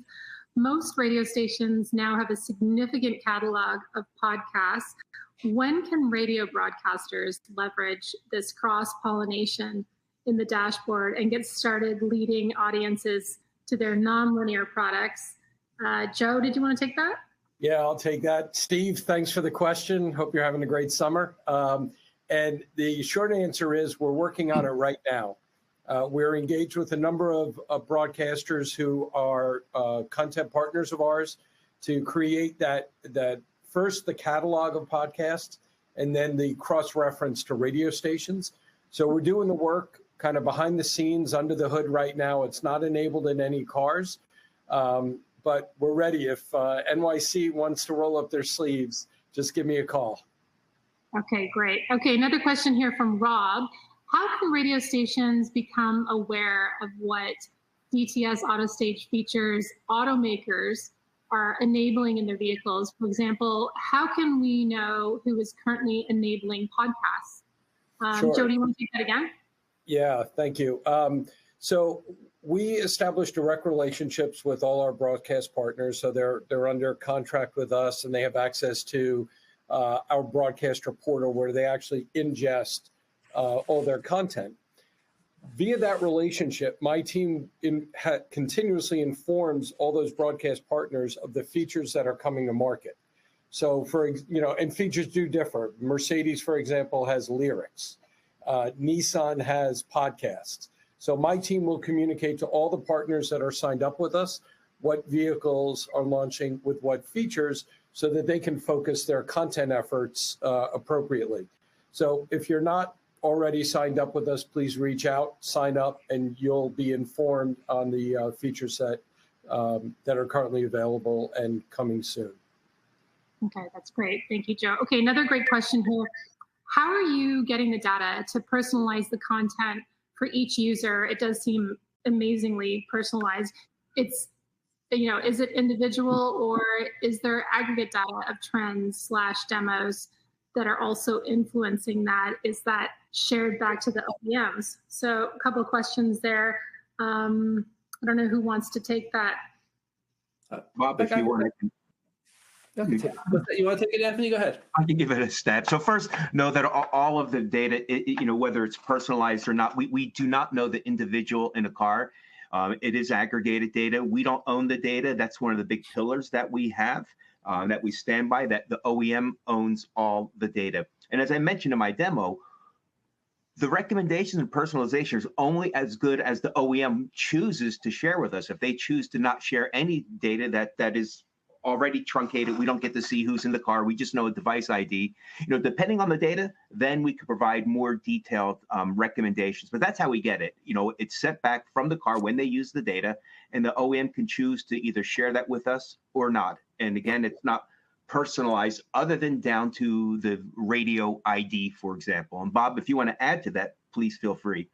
Most radio stations now have a significant catalog of podcasts. When can radio broadcasters leverage this cross-pollination in the dashboard and get started leading audiences to their nonlinear products? Joe, did you want to take that? Yeah, I'll take that. Steve, thanks for the question. Hope you're having a great summer. And the short answer is we're working on it right now. We're engaged with a number of broadcasters who are content partners of ours to create that first the catalog of podcasts and then the cross-reference to radio stations. So we're doing the work kind of behind the scenes, under the hood right now. It's not enabled in any cars, but we're ready. If NYC wants to roll up their sleeves, just give me a call. Okay, great. Okay, another question here from Rob. How can radio stations become aware of what DTS AutoStage features automakers are enabling in their vehicles? For example, how can we know who is currently enabling podcasts? Sure. Joe, do you want to take that again? Yeah, thank you. So we establish direct relationships with all our broadcast partners. So they're under contract with us and they have access to our broadcaster portal where they actually ingest all their content. Via that relationship, my team continuously informs all those broadcast partners of the features that are coming to market. So and features do differ. Mercedes, for example, has lyrics. Nissan has podcasts. So my team will communicate to all the partners that are signed up with us what vehicles are launching with what features so that they can focus their content efforts appropriately. So if you're not already signed up with us, please reach out, sign up, and you'll be informed on the features that are currently available and coming soon. Okay, that's great. Thank you, Joe. Okay, another great question here. How are you getting the data to personalize the content for each user? It does seem amazingly personalized. Is it individual or is there aggregate data of trends / demos that are also influencing that? Is that shared back to the OEMs? So a couple of questions there. I don't know who wants to take that. Bob, if you want to. You want to take it, Anthony? Go ahead. I can give it a stab. So first, know that all of the data, whether it's personalized or not, we do not know the individual in a car. It is aggregated data. We don't own the data. That's one of the big pillars that we have, that we stand by, that the OEM owns all the data. And as I mentioned in my demo, the recommendations and personalization is only as good as the OEM chooses to share with us. If they choose to not share any data that is already truncated, we don't get to see who's in the car. We just know a device ID. Depending on the data, then we could provide more detailed recommendations. But that's how we get it. It's sent back from the car when they use the data, and the OEM can choose to either share that with us or not. And again, it's not personalized other than down to the radio ID, for example. And Bob, if you want to add to that, please feel free.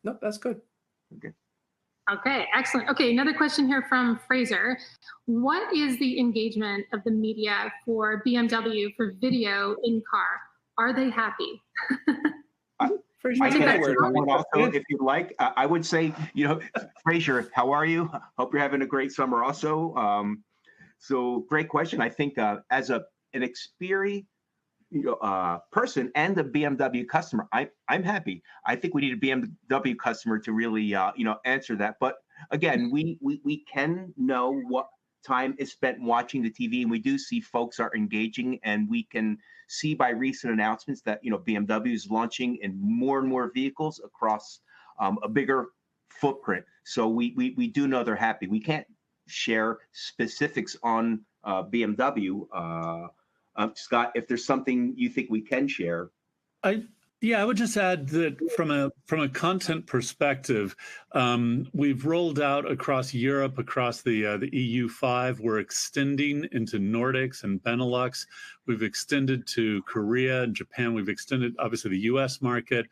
No, that's good. Okay. Okay, excellent. Okay, another question here from Fraser. What is the engagement of the media for BMW for video in car? Are they happy? Fraser, I can answer that one also if you'd like. I would say, Fraser, how are you? Hope you're having a great summer also. So great question. I think as an Xperi person and a BMW customer, I'm happy. I think we need a BMW customer to really answer that. But again, we can know what time is spent watching the TV, and we do see folks are engaging, and we can see by recent announcements that BMW is launching in more and more vehicles across a bigger footprint. So we do know they're happy. We can't share specifics on BMW. Scott, if there's something you think we can share. I would just add that from a content perspective, we've rolled out across Europe, across the EU5. We're extending into Nordics and Benelux. We've extended to Korea and Japan. We've extended, obviously, the U.S. market.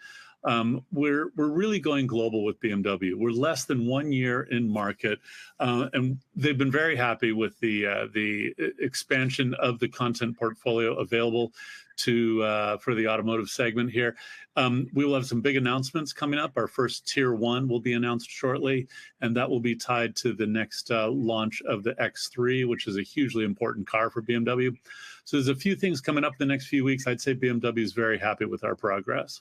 we're really going global with BMW. We're less than 1 year in market, and they've been very happy with the expansion of the content portfolio available for the automotive segment here. We will have some big announcements coming up. Our first Tier 1 will be announced shortly, and that will be tied to the next launch of the X3, which is a hugely important car for BMW. So there's a few things coming up the next few weeks. I'd say BMW is very happy with our progress.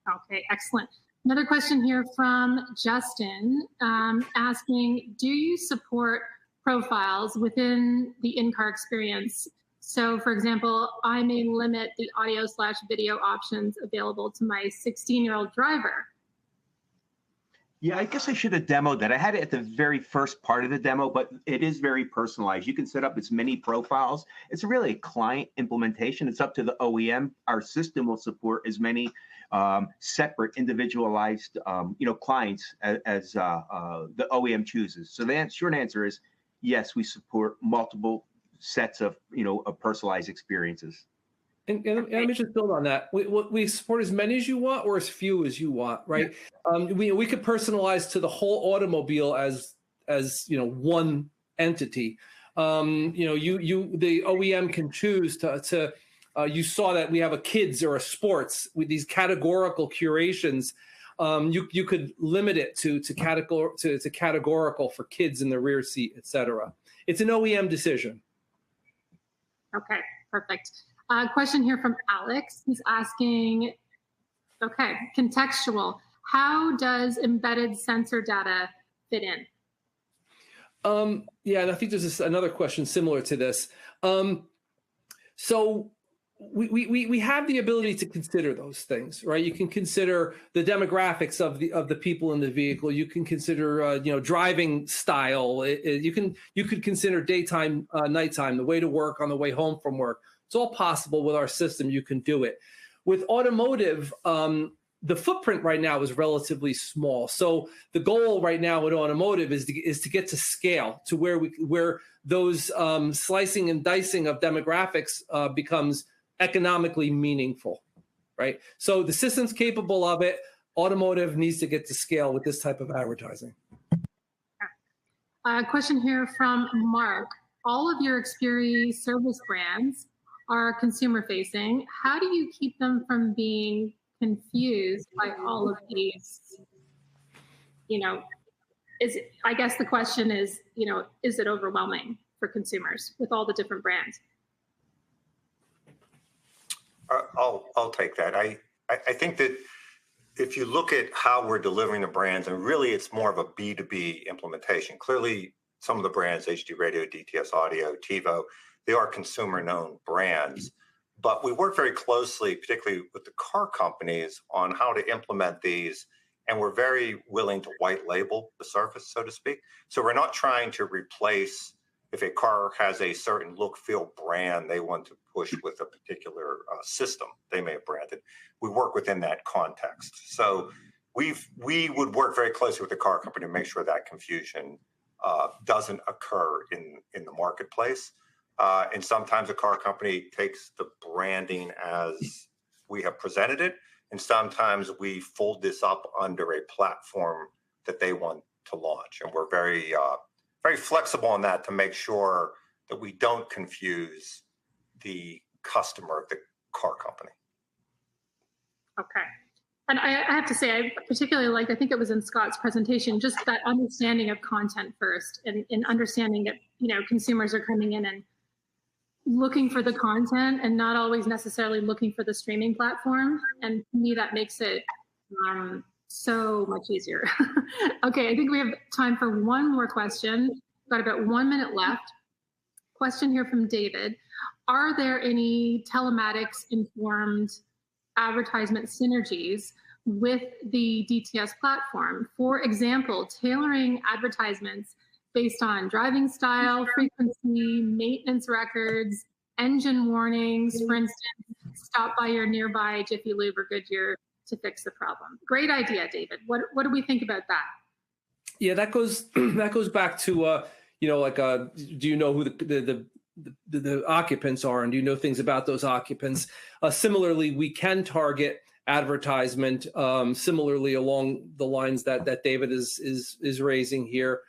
Okay, excellent. Another question here from Justin asking, do you support profiles within the in-car experience? So for example, I may limit the audio/video options available to my 16-year-old driver. Yeah, I guess I should have demoed that. I had it at the very first part of the demo, but it is very personalized. You can set up as many profiles. It's really a client implementation. It's up to the OEM. Our system will support as many separate, individualized, clients as the OEM chooses. So the short answer is yes, we support multiple sets of personalized experiences. And let me just build on that. We support as many as you want or as few as you want, right? We could personalize to the whole automobile as one entity. The OEM can choose to you saw that we have a kids or a sports with these categorical curations. You could limit it to categorical for kids in the rear seat, etc. It's an OEM decision. Okay, perfect. Question here from Alex. He's asking, okay, contextual. How does embedded sensor data fit in? Yeah, and I think there's another question similar to this. So we have the ability to consider those things, right? You can consider the demographics of the people in the vehicle. You can consider driving style. You could consider daytime, nighttime, the way to work, on the way home from work. It's all possible with our system. You can do it. With automotive, the footprint right now is relatively small. So the goal right now with automotive is to get to scale to where those slicing and dicing of demographics becomes economically meaningful, right? So the system's capable of it. Automotive needs to get to scale with this type of advertising. Question here from Mark. All of your Xperi service brands are consumer facing. How do you keep them from being confused by all of these? I guess the question is, is it overwhelming for consumers with all the different brands? I'll take that. I think that if you look at how we're delivering the brands, and really it's more of a B2B implementation. Clearly, some of the brands, HD Radio, DTS Audio, TiVo, they are consumer-known brands. But we work very closely, particularly with the car companies, on how to implement these. And we're very willing to white label the service, so to speak. So we're not trying to replace, if a car has a certain look, feel, brand they want to push with a particular system they may have branded. We work within that context. So we would work very closely with the car company to make sure that confusion doesn't occur in the marketplace. And sometimes a car company takes the branding as we have presented it, and sometimes we fold this up under a platform that they want to launch. And we're very flexible on that to make sure that we don't confuse the customer of the car company. Okay. And I have to say, I particularly liked, I think it was in Scott's presentation, just that understanding of content first, and understanding that, consumers are coming in and looking for the content and not always necessarily looking for the streaming platform. And to me, that makes it so much easier. Okay, I think we have time for one more question. We've got about 1 minute left. Question here from David. Are there any telematics informed advertisement synergies with the DTS platform? For example, tailoring advertisements based on driving style, frequency, maintenance records, engine warnings, for instance, stop by your nearby Jiffy Lube or Goodyear to fix the problem. Great idea, David. What do we think about that? Yeah, that goes back to do you know who the occupants are, and do you know things about those occupants? Similarly, we can target advertisement, similarly along the lines that David is raising here.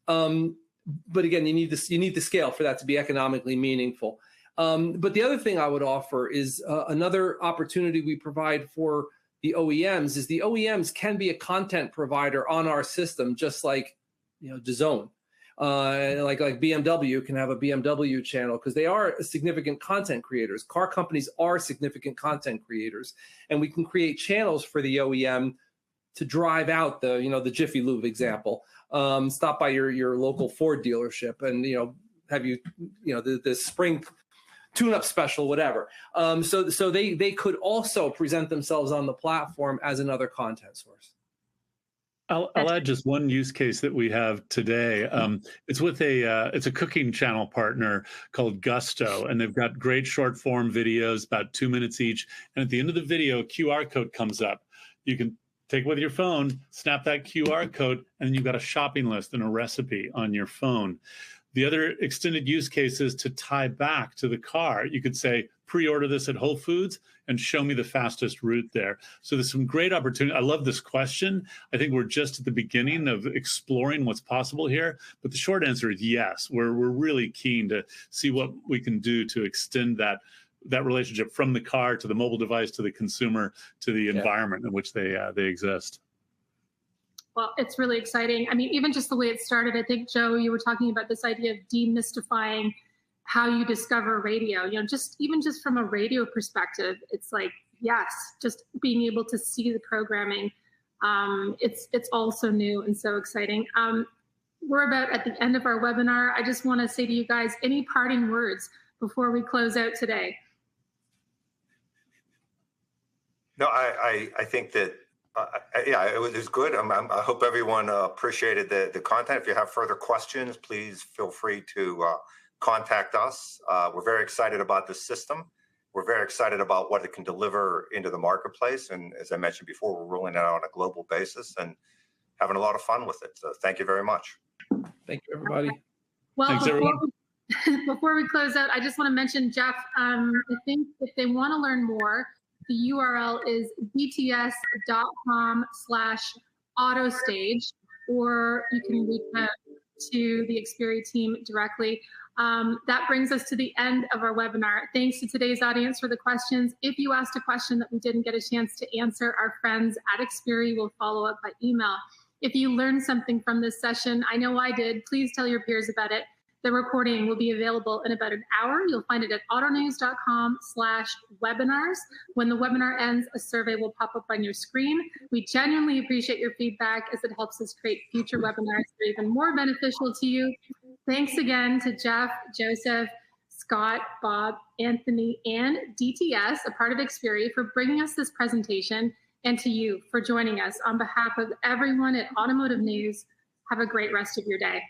But again, you need the scale for that to be economically meaningful. But the other thing I would offer is another opportunity we provide for the OEMs is the OEMs can be a content provider on our system, just like DAZN. Like BMW can have a BMW channel because they are significant content creators. Car companies are significant content creators, and we can create channels for the OEM to drive out the Jiffy Lube example. Stop by your local Ford dealership and have the spring tune-up special, whatever. So they could also present themselves on the platform as another content source. I'll add just one use case that we have today. It's with it's a cooking channel partner called Gusto, and they've got great short form videos, about 2 minutes each. And at the end of the video, a QR code comes up. You can take it with your phone, snap that QR code, and you've got a shopping list and a recipe on your phone. The other extended use case is to tie back to the car. You could say, pre-order this at Whole Foods and show me the fastest route there. So there's some great opportunity. I love this question. I think we're just at the beginning of exploring what's possible here. But the short answer is yes. We're really keen to see what we can do to extend that relationship from the car to the mobile device to the consumer to the environment in which they exist. Well, it's really exciting. I mean, even just the way it started, I think, Joe, you were talking about this idea of demystifying how you discover radio. Just from a radio perspective, it's like, yes, just being able to see the programming. It's all so new and so exciting. We're about at the end of our webinar. I just want to say to you guys, any parting words before we close out today? No, I think that it was good. I hope everyone appreciated the content. If you have further questions, please feel free to contact us. We're very excited about this system. We're very excited about what it can deliver into the marketplace. And as I mentioned before, we're rolling it out on a global basis and having a lot of fun with it. So thank you very much. Thank you, everybody. Well, Thanks, everyone. Before we close out, I just want to mention, Jeff, I think if they want to learn more, the URL is dts.com/autostage, or you can reach out to the Xperi team directly. That brings us to the end of our webinar. Thanks to today's audience for the questions. If you asked a question that we didn't get a chance to answer, our friends at Xperi will follow up by email. If you learned something from this session, I know I did, please tell your peers about it. The recording will be available in about an hour. You'll find it at autonews.com/webinars. When the webinar ends, a survey will pop up on your screen. We genuinely appreciate your feedback as it helps us create future webinars that are even more beneficial to you. Thanks again to Jeff, Joseph, Scott, Bob, Anthony, and DTS, a part of Xperi, for bringing us this presentation, and to you for joining us. On behalf of everyone at Automotive News, have a great rest of your day.